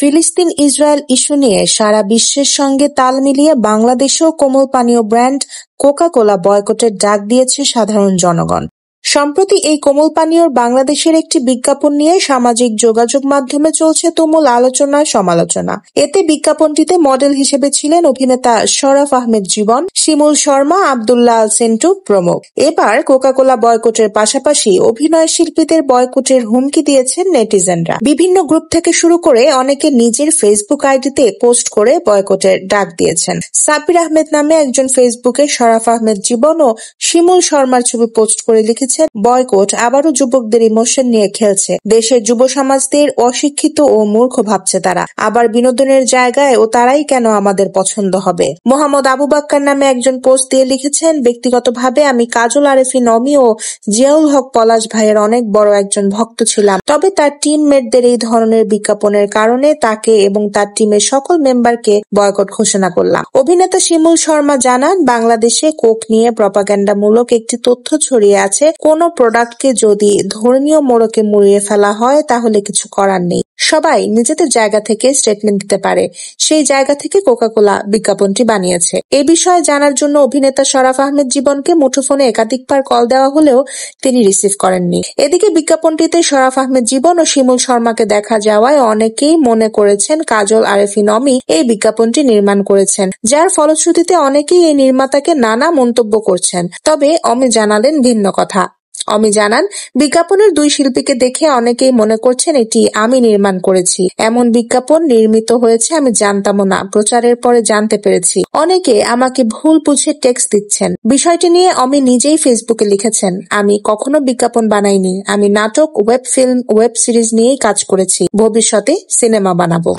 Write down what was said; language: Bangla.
ফিলিস্তিন-ইসরায়েল ইস্যু নিয়ে সারা বিশ্বের সঙ্গে তাল মিলিয়ে বাংলাদেশেও কোমল পানীয় ব্র্যান্ড কোকা-কোলা বয়কটের ডাক দিয়েছে সাধারণ জনগণ। সম্প্রতি এই কোমল পানীয়র বাংলাদেশের একটি বিজ্ঞাপন নিয়ে সামাজিক যোগাযোগ মাধ্যমে চলছে তুমুল আলোচনা-সমালোচনা। এতে বিজ্ঞাপনটিতে মডেল হিসেবে ছিলেন অভিনেতা শরাফ আহমেদ জীবন, শিমুল শর্মা, আব্দুল্লাহ আল সেন্টু প্রমুখ। এবার কোকা-কোলা বয়কটের পাশাপাশি অভিনয় শিল্পীদের বয়কটের হুমকি দিয়েছেন নেটিজেনরা। বিভিন্ন গ্রুপ থেকে শুরু করে অনেকে নিজের ফেসবুক আইডিতে পোস্ট করে বয়কটের ডাক দিয়েছেন। সাব্বির আহমেদ নামে একজন ফেসবুকে শরাফ আহমেদ জীবন ও শিমুল শর্মার ছবি পোস্ট করে লিখেছেন, বয়কট আবারও যুবকদের ইমোশন নিয়ে খেলছে। দেশের যুব সমাজদের অশিক্ষিত ও মূর্খ ভাবছে তারা। আবার বিনোদনের জায়গায় ও তারাই কেন আমাদের পছন্দ হবে। মোহাম্মদ আবু বাক্কার নামে একজন পোস্ট দিয়ে লিখেছেন, ব্যক্তিগতভাবে আমি কাজল আরেফিন অমি ও জিয়াউল হক পলাশ ভাইয়ের অনেক বড় একজন ভক্ত ছিলাম। তবে তার টিমমেটদের এই ধরনের বিজ্ঞাপনের কারণে তাকে এবং তার টিমের সকল মেম্বারকে বয়কট ঘোষণা করলাম। অভিনেতা শিমুল শর্মা জানান, বাংলাদেশে কোক নিয়ে প্রপাগান্ডামূলক একটি তথ্য ছড়িয়ে আছে। কোনো প্রোডাক্টকে যদি ধর্মীয় মোড়কে মুড়িয়ে ফেলা হয় তাহলে কিছু করার নেই। সবাই নিজেদের জায়গা থেকে স্টেটমেন্ট দিতে পারে। সেই জায়গা থেকে কোকা-কোলা বিজ্ঞাপনটি বানিয়েছে। এ বিষয়ে জানার জন্য অভিনেতা শরাফ আহমেদ জীবনকে মুঠোফোনে একাধিকবার কল দেওয়া হলেও তিনি রিসিভ করেননি। এদিকে বিজ্ঞাপনটিতে শরাফ আহমেদ জীবন ও শিমুল শর্মাকে দেখা যাওয়ায় অনেকেই মনে করেছেন কাজল আরেফিন অমি এই বিজ্ঞাপনটি নির্মাণ করেছেন, যার ফলশ্রুতিতে অনেকেই এই নির্মাতাকে নানা মন্তব্য করছেন। তবে অমি জানালেন ভিন্ন কথা। অমি জানান, বিজ্ঞাপনের দুই শিল্পীকে দেখে অনেকেই মনে করছেন এটি আমি নির্মাণ করেছি। এমন বিজ্ঞাপন নির্মিত হয়েছে আমি জানতামও না, প্রচারের পরে জানতে পেরেছি। অনেকে আমাকে ভুল বুঝে টেক্সট দিচ্ছেন। বিষয়টি নিয়ে অমি নিজেই ফেসবুকে লিখেছেন, আমি কখনো বিজ্ঞাপন বানাইনি। আমি নাটক, ওয়েব ফিল্ম, ওয়েব সিরিজ নিয়েই কাজ করেছি। ভবিষ্যতে সিনেমা বানাবো।